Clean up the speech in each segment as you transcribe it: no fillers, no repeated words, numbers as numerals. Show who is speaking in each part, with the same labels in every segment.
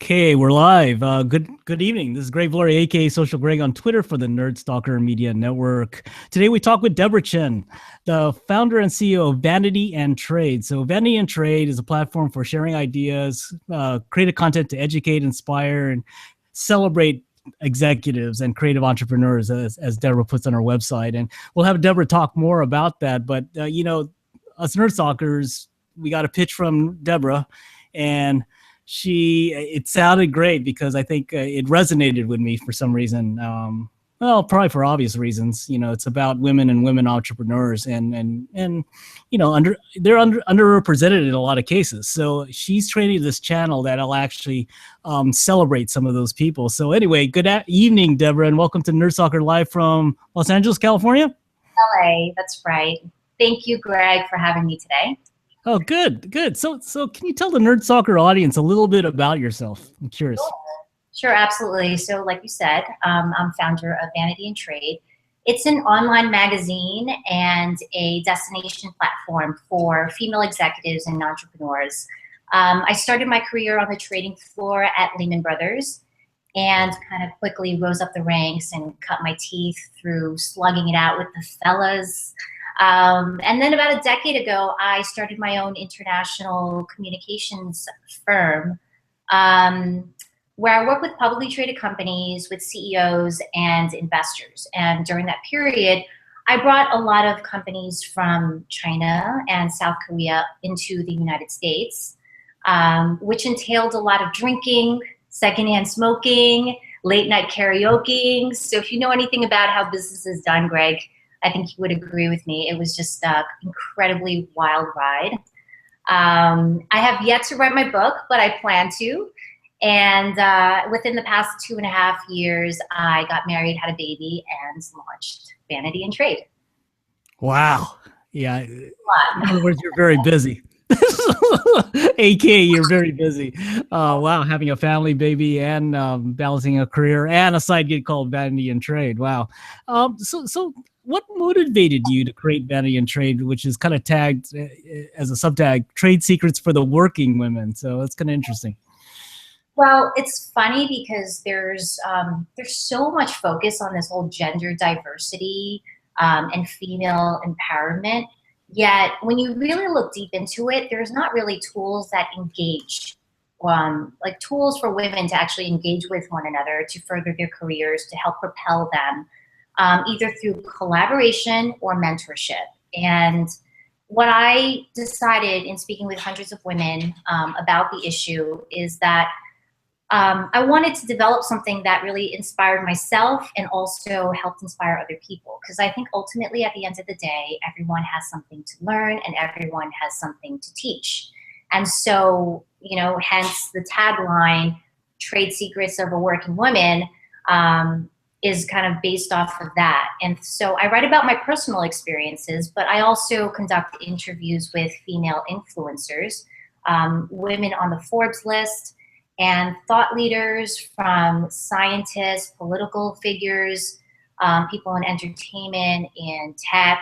Speaker 1: Okay, we're live. Good evening. This is Greg Valori, aka Social Greg, on Twitter for the Nerd Stalker Media Network. Today we talk with Debra Chen, the founder and CEO of Vanity and Trade. So Vanity and Trade is a platform for sharing ideas, creative content to educate, inspire, and celebrate executives and creative entrepreneurs, as Debra puts on her website. And we'll have Debra talk more about that. But us Nerd Stalkers, we got a pitch from Debra, and it sounded great because I think it resonated with me for some reason. Well, probably for obvious reasons. It's about women and women entrepreneurs, and they're underrepresented in a lot of cases. So she's creating this channel that'll actually celebrate some of those people. So anyway, good evening, Debra, and welcome to Nerd Stalker live from Los Angeles, California.
Speaker 2: LA, that's right. Thank you, Greg, for having me today.
Speaker 1: Oh, good. So can you tell the Nerd Stalker audience a little bit about yourself? I'm curious.
Speaker 2: Sure, absolutely. So like you said, I'm founder of Vanity and Trade. It's an online magazine and a destination platform for female executives and entrepreneurs. I started my career on the trading floor at Lehman Brothers and kind of quickly rose up the ranks and cut my teeth through slugging it out with the fellas. And then about a decade ago, I started my own international communications firm, where I work with publicly traded companies, with CEOs and investors. And during that period, I brought a lot of companies from China and South Korea into the United States, which entailed a lot of drinking, secondhand smoking, late night karaoke. So if you know anything about how business is done, Greg, I think you would agree with me. It was just an incredibly wild ride. I have yet to write my book, but I plan to. And within the past 2.5 years, I got married, had a baby, and launched Vanity and Trade.
Speaker 1: Wow. Yeah. In other words, you're very busy. AKA, you're very busy. Wow, having a family, baby, and balancing a career and a side gig called Vanity and Trade. Wow. So what motivated you to create Vanity and Trade, which is kind of tagged as a subtag, Trade Secrets for the Working Women? So that's kind of interesting.
Speaker 2: Well, it's funny because there's so much focus on this whole gender diversity and female empowerment. Yet when you really look deep into it, there's not really tools that engage, like tools for women to actually engage with one another, to further their careers, to help propel them, either through collaboration or mentorship. And what I decided in speaking with hundreds of women about the issue is that I wanted to develop something that really inspired myself and also helped inspire other people. Because I think ultimately at the end of the day, everyone has something to learn and everyone has something to teach. And so, hence the tagline, Trade Secrets of a Working Woman, is kind of based off of that. And so I write about my personal experiences, but I also conduct interviews with female influencers, women on the Forbes list, and thought leaders, from scientists, political figures, people in entertainment and tech.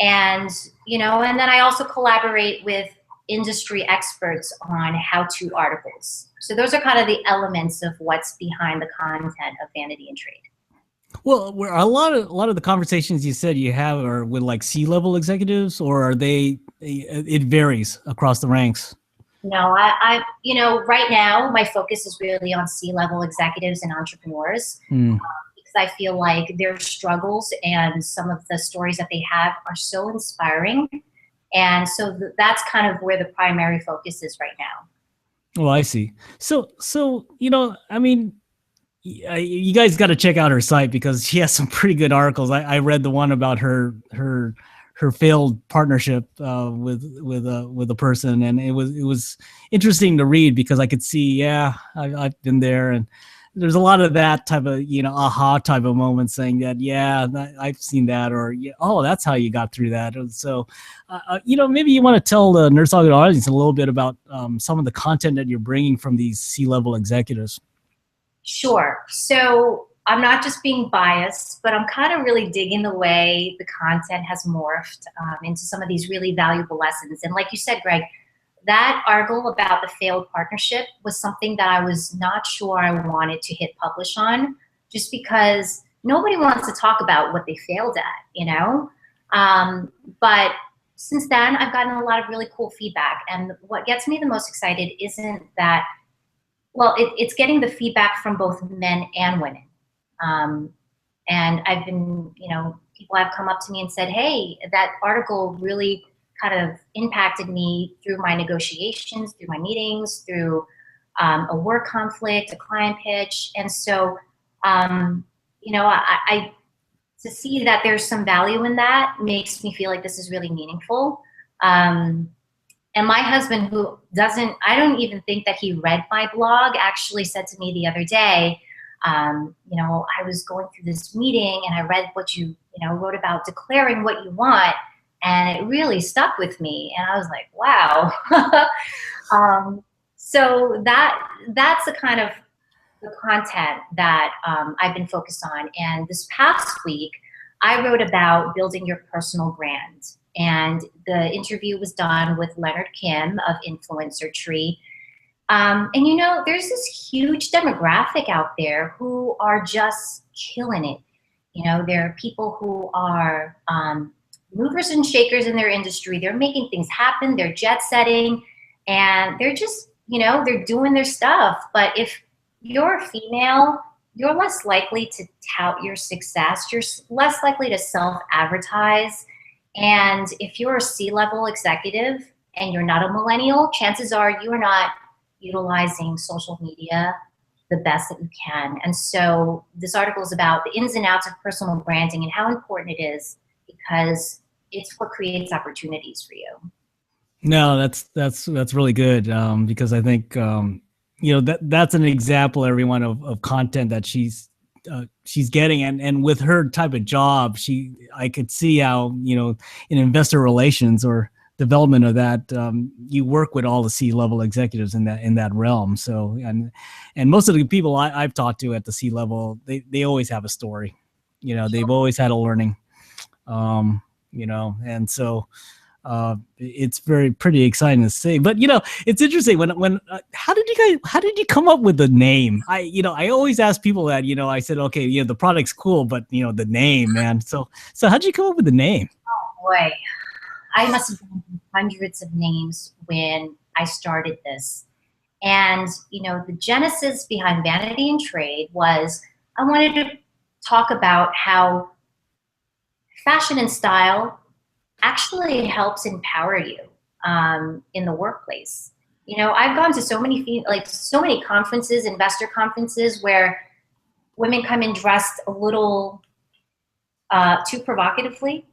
Speaker 2: And then I also collaborate with industry experts on how-to articles. So those are kind of the elements of what's behind the content of Vanity and Trade.
Speaker 1: Well, a lot of the conversations you said you have are with like C-level executives, or are they? It varies across the ranks.
Speaker 2: No, I right now my focus is really on C-level executives and entrepreneurs, because I feel like their struggles and some of the stories that they have are so inspiring, and so that's kind of where the primary focus is right now.
Speaker 1: Well, I see. So I mean, you guys got to check out her site because she has some pretty good articles. I read the one about her failed partnership with a person, and it was interesting to read because I could see, I've been there, and there's a lot of that type of aha type of moment, saying that I've seen that, or oh, that's how you got through that. So maybe you want to tell the Nerd Stalker audience a little bit about some of the content that you're bringing from these C-level executives.
Speaker 2: Sure. So I'm not just being biased, but I'm kind of really digging the way the content has morphed into some of these really valuable lessons. And like you said, Greg, that article about the failed partnership was something that I was not sure I wanted to hit publish on, just because nobody wants to talk about what they failed at, you know? But since then, I've gotten a lot of really cool feedback. And what gets me the most excited isn't that, well, it's getting the feedback from both men and women. And I've been, you know, people have come up to me and said, hey, that article really kind of impacted me through my negotiations, through my meetings, through a work conflict, a client pitch. And so, you know, I to see that there's some value in that makes me feel like this is really meaningful. And my husband, who doesn't, I don't even think that he read my blog, actually said to me the other day, you know, I was going through this meeting and I read what you know, wrote about declaring what you want, and it really stuck with me. And I was like, wow. So that's the kind of the content that I've been focused on. And this past week, I wrote about building your personal brand. And the interview was done with Leonard Kim of Influencer Tree. And you know, there's this huge demographic out there who are just killing it. You know, there are people who are movers and shakers in their industry. They're making things happen. They're jet setting, and they're just, you know, they're doing their stuff. But if you're a female, you're less likely to tout your success. You're less likely to self-advertise. And if you're a C-level executive and you're not a millennial, chances are you are not utilizing social media the best that you can. And so this article is about the ins and outs of personal branding and how important it is, because it's what creates opportunities for you.
Speaker 1: No, that's really good, because I think you know, that's an example, everyone, of content that she's getting, and with her type of job, I could see how, you know, in investor relations or development of that, you work with all the C-level executives in that realm. So and most of the people I've talked to at the C-level, they always have a story, you know, they've always had a learning, you know, and so it's pretty exciting to see. But you know, it's interesting when how did you come up with the name? I always ask people that, you know, I said, okay, you know, the product's cool, but you know, the name, man. So how did you come up with the name?
Speaker 2: Oh boy, I must have done hundreds of names when I started this. And you know, the genesis behind Vanity and Trade was I wanted to talk about how fashion and style actually helps empower you in the workplace. You know, I've gone to so many conferences, investor conferences, where women come in dressed a little too provocatively,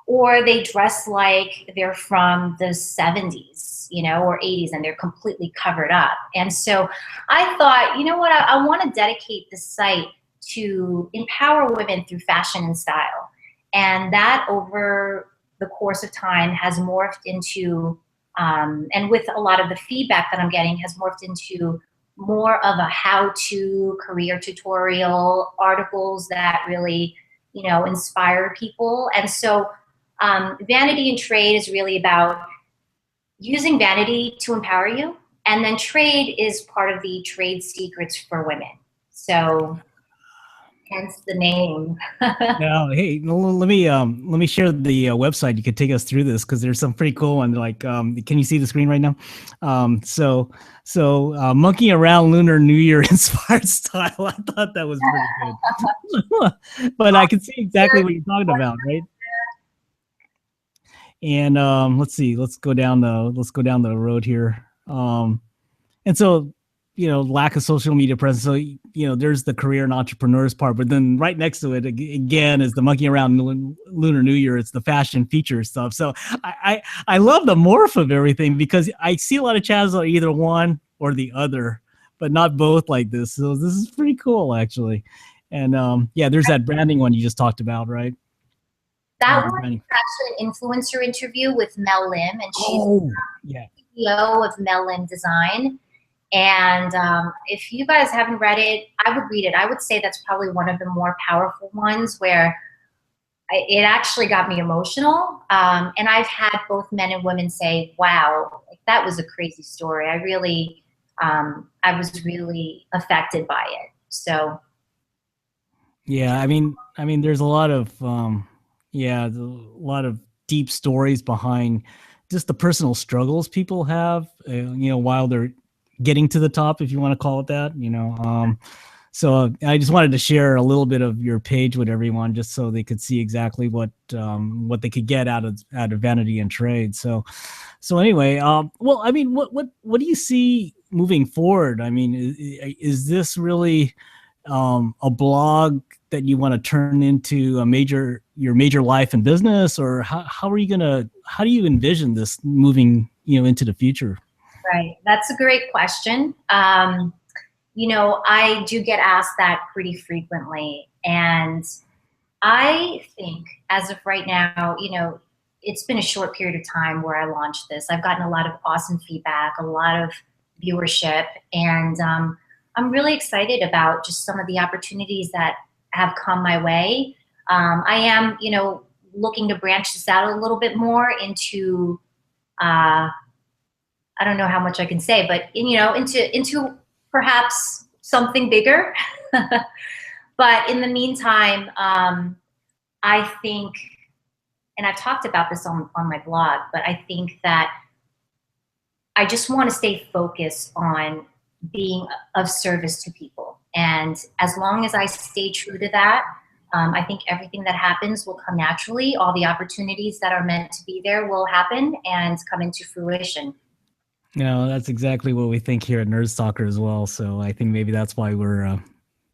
Speaker 2: or they dress like they're from the 70s, you know, or 80s, and they're completely covered up. And so I thought, you know what, I want to dedicate this site to empower women through fashion and style. And that over the course of time has morphed into, and with a lot of the feedback that I'm getting, has morphed into more of a how-to career tutorial, articles that really, you know, inspire people. And so Vanity and Trade is really about using vanity to empower you. And then Trade is part of the trade secrets for women. So hence the name.
Speaker 1: Now, hey, let me share the website. You could take us through this because there's some pretty cool ones. Like, can you see the screen right now? So monkeying around Lunar New Year inspired style. I thought that was pretty good, but I can see exactly what you're talking about, right? And let's see, let's go down the road here. And so, you know, lack of social media presence. So, you know, there's the career and entrepreneurs part, but then right next to it again is the monkey around Lunar New Year. It's the fashion feature stuff. So I love the morph of everything, because I see a lot of channels are either one or the other, but not both like this. So this is pretty cool, actually. And yeah, there's that branding one you just talked about, right?
Speaker 2: That was actually an influencer interview with Mel Lim, and she's
Speaker 1: yeah,
Speaker 2: CEO of Mel Lim Design. And if you guys haven't read it, I would read it. I would say that's probably one of the more powerful ones, where it actually got me emotional. And I've had both men and women say, wow, like, that was a crazy story. I was really affected by it. So
Speaker 1: Yeah, I mean, there's a lot of yeah, there's a lot of deep stories behind just the personal struggles people have, while they're getting to the top, if you want to call it that. So I just wanted to share a little bit of your page with everyone, just so they could see exactly what they could get out of Vanity and Trade. So anyway, well, I mean, what do you see moving forward? I mean, is this really a blog that you want to turn into your major life and business, or how do you envision this moving, into the future?
Speaker 2: right, that's a great question. I do get asked that pretty frequently, and I think as of right now, it's been a short period of time where I launched this. I've gotten a lot of awesome feedback, a lot of viewership, and I'm really excited about just some of the opportunities that have come my way. I am, looking to branch this out a little bit more into, I don't know how much I can say, but into perhaps something bigger. But in the meantime, I think, and I've talked about this on my blog, but I think that I just want to stay focused on being of service to people. And as long as I stay true to that, I think everything that happens will come naturally. All the opportunities that are meant to be there will happen and come into fruition.
Speaker 1: That's exactly what we think here at Nerd Stalker as well. So I think maybe that's why we're,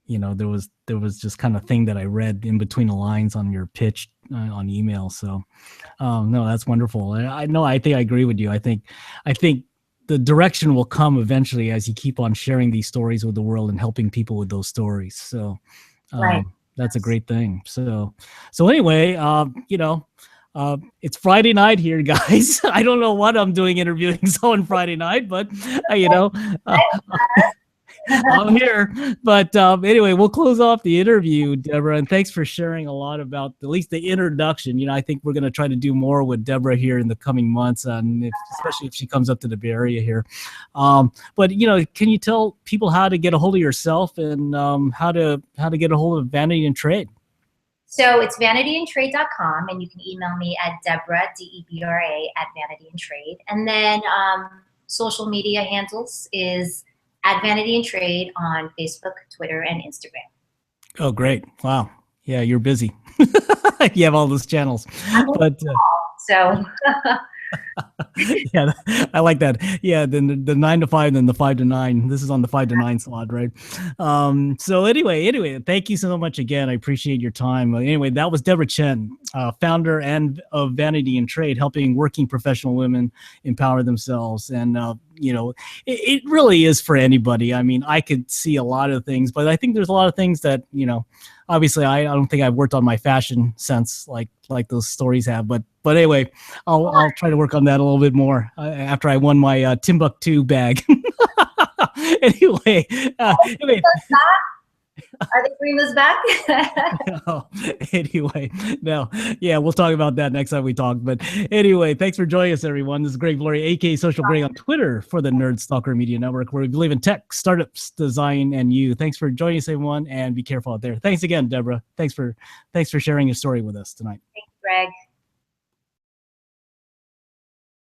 Speaker 1: there was just kind of thing that I read in between the lines on your pitch on email. So, no, that's wonderful. I know. I think I agree with you. I think the direction will come eventually as you keep on sharing these stories with the world and helping people with those stories. So,
Speaker 2: Right.
Speaker 1: that's a great thing. So anyway, it's Friday night here, guys. I don't know what I'm doing interviewing on Friday night, but uh, I'm here. But anyway, we'll close off the interview, Debra, and thanks for sharing a lot about at least the introduction. I think we're going to try to do more with Debra here in the coming months, and especially if she comes up to the Bay Area here. But can you tell people how to get a hold of yourself and how to get a hold of Vanity and Trade?
Speaker 2: So it's vanityandtrade.com, and you can email me at Debra, Debra, at Vanity and Trade. And then social media handles is at Vanity and Trade on Facebook, Twitter, and Instagram.
Speaker 1: Oh, great. Wow. Yeah, you're busy. You have all those channels. But
Speaker 2: so
Speaker 1: yeah, I like that. Yeah, then the 9 to 5, then the 5 to 9. This is on the 5 to 9 slot, right? So anyway, thank you so much again. I appreciate your time. Anyway, that was Debra Chen, founder of Vanity and Trade, helping working professional women empower themselves. And it really is for anybody. I mean, I could see a lot of things, but I think there's a lot of things that obviously I don't think I've worked on my fashion sense like those stories have, but anyway, I'll try to work on that a little bit more after I won my Timbuktu bag. Anyway,
Speaker 2: are they bringing this back?
Speaker 1: Anyway, no, yeah, we'll talk about that next time we talk. But anyway, thanks for joining us, everyone. This is Greg Glory, aka Social Greg, on Twitter for the Nerd Stalker Media Network, where we believe in tech, startups, design, and you. Thanks for joining us, everyone, and be careful out there. Thanks again, Debra. Thanks for sharing your story with us tonight.
Speaker 2: Thanks, Greg.